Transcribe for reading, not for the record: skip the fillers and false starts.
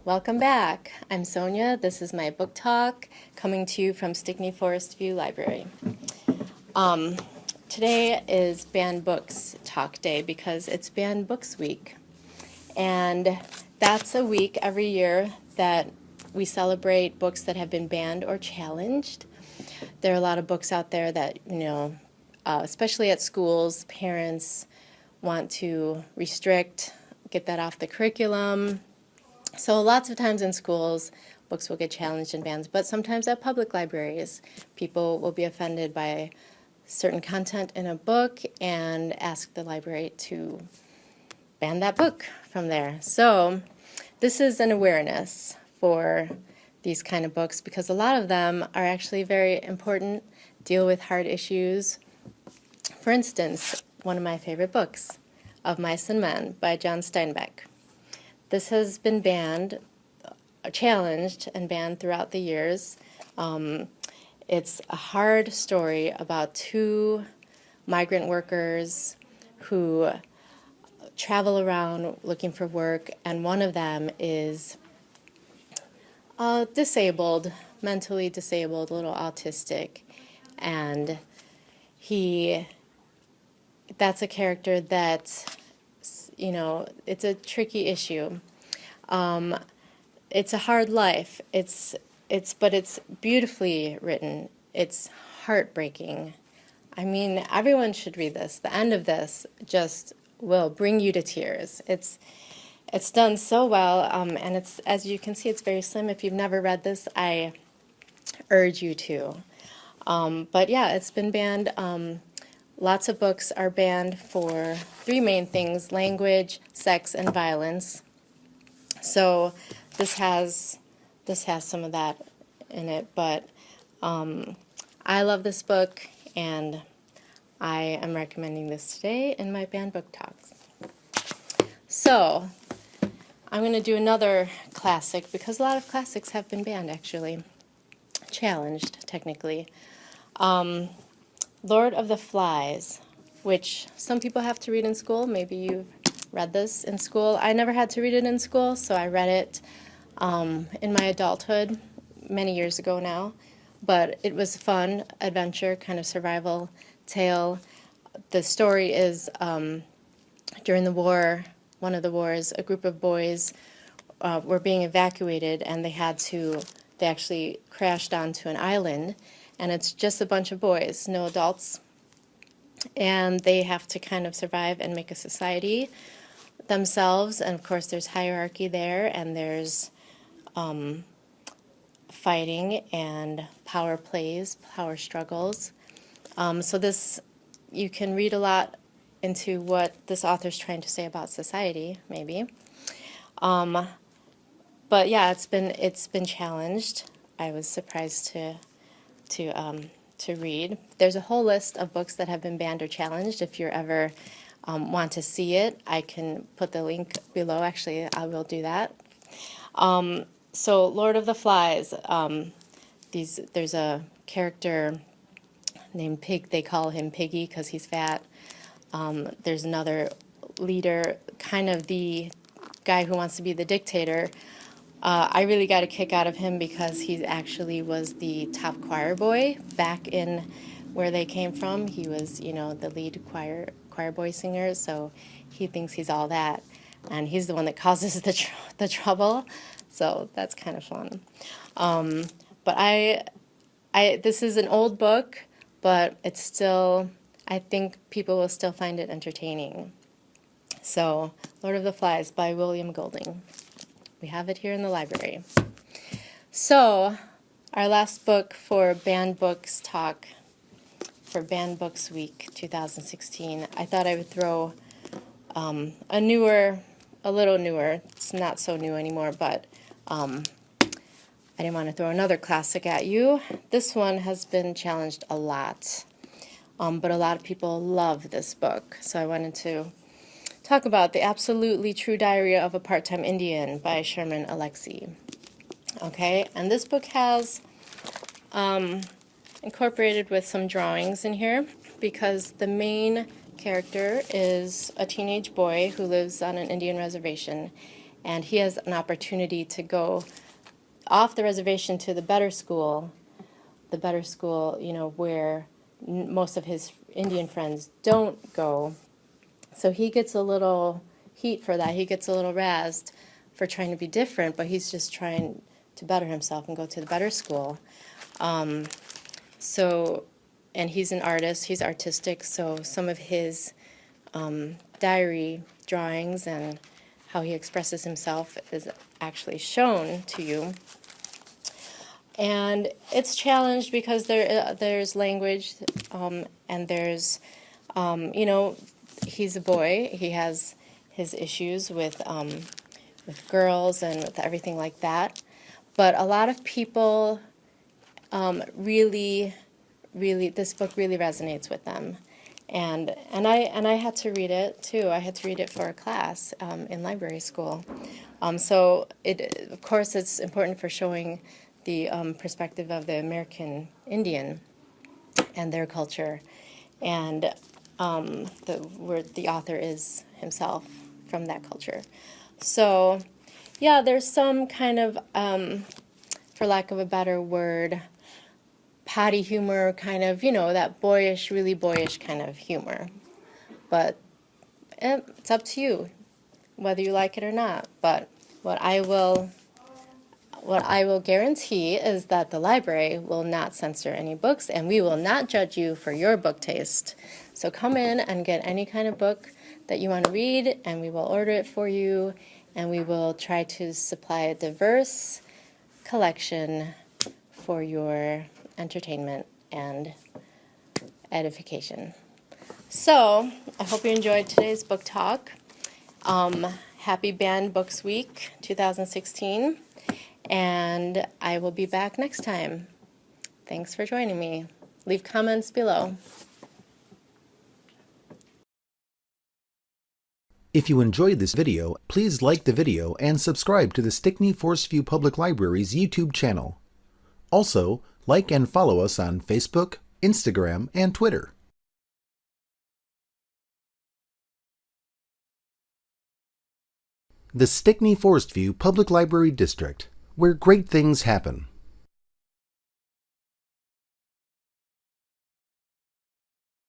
Welcome back. I'm Sonia. This is my book talk coming to you from Stickney-Forest View Library. Today is Banned Books Talk Day because it's Banned Books Week. And that's a week every year that we celebrate books that have been banned or challenged. There are a lot of books out there that, especially at schools, parents want to restrict, get that off the curriculum. So lots of times in schools, books will get challenged and banned, but sometimes at public libraries, people will be offended by certain content in a book and ask the library to ban that book from there. So this is an awareness for these kind of books because a lot of them are actually very important, deal with hard issues. For instance, one of my favorite books, Of Mice and Men by John Steinbeck. This has been banned, challenged, and banned throughout the years. It's a hard story about two migrant workers who travel around looking for work, and one of them is disabled, mentally disabled, a little autistic, and that's a character that, it's a tricky issue. It's a hard life. But it's beautifully written. It's heartbreaking. I mean, everyone should read this. The end of this just will bring you to tears. It's done so well, and it's, as you can see, it's very slim. If you've never read this, I urge you to. But yeah, it's been banned. Lots of books are banned for three main things: language, sex, and violence. So this has some of that in it, but I love this book, and I am recommending this today in my banned book talks. So I'm going to do another classic, because a lot of classics have been banned, actually. Challenged, technically. Lord of the Flies, which some people have to read in school. Maybe you've read this in school. I never had to read it in school, so I read it in my adulthood many years ago now. But it was a fun adventure, kind of survival tale. The story is during the war, one of the wars, a group of boys were being evacuated, and they actually crashed onto an island, and it's just a bunch of boys, no adults, and they have to kind of survive and make a society themselves. And of course there's hierarchy there, and there's fighting and power plays, power struggles. So this, you can read a lot into what this author's trying to say about society, maybe. But yeah, it's been challenged. I was surprised to read. There's a whole list of books that have been banned or challenged. If you ever want to see it, I can put the link below. Actually, I will do that. So Lord of the Flies, there's a character named Pig. They call him Piggy because he's fat. There's another leader, kind of the guy who wants to be the dictator. I really got a kick out of him because he actually was the top choir boy back in where they came from. He was, the lead choir boy singer, so he thinks he's all that, and he's the one that causes the trouble. So that's kind of fun. But this is an old book, but it's still, I think people will still find it entertaining. So, Lord of the Flies by William Golding. We have it here in the library. So, our last book for Banned Books Talk for Banned Books Week 2016, I thought I would throw a little newer, it's not so new anymore, but I didn't want to throw another classic at you. This one has been challenged a lot, but a lot of people love this book, so I wanted to talk about The Absolutely True Diary of a Part-Time Indian by Sherman, Alexie. Okay, and this book has incorporated with some drawings in here because the main character is a teenage boy who lives on an Indian reservation, and he has an opportunity to go off the reservation to the better school, you know, where most of his Indian friends don't go. So he gets a little heat for that. He gets a little razzed for trying to be different, but he's just trying to better himself and go to the better school. And he's an artist, he's artistic, so some of his diary drawings and how he expresses himself is actually shown to you. And it's challenged because there's language, and there's, you know, he's a boy. He has his issues with girls and with everything like that. But a lot of people really, this book really resonates with them. And I had to read it too. I had to read it for a class in library school. So of course it's important for showing the perspective of the American Indian and their culture, and where the author is himself from that culture. So yeah, there's some kind of, for lack of a better word, potty humor, kind of, you know, that boyish, really boyish kind of humor. But it's up to you whether you like it or not. But what I will guarantee is that the library will not censor any books, and we will not judge you for your book taste. So come in and get any kind of book that you want to read, and we will order it for you, and we will try to supply a diverse collection for your entertainment and edification. So I hope you enjoyed today's book talk. Happy Banned Books Week 2016, and I will be back next time. Thanks for joining me. Leave comments below. If you enjoyed this video, please like the video and subscribe to the Stickney-Forest View Public Library's YouTube channel. Also, like and follow us on Facebook, Instagram, and Twitter. The Stickney-Forest View Public Library District, where great things happen.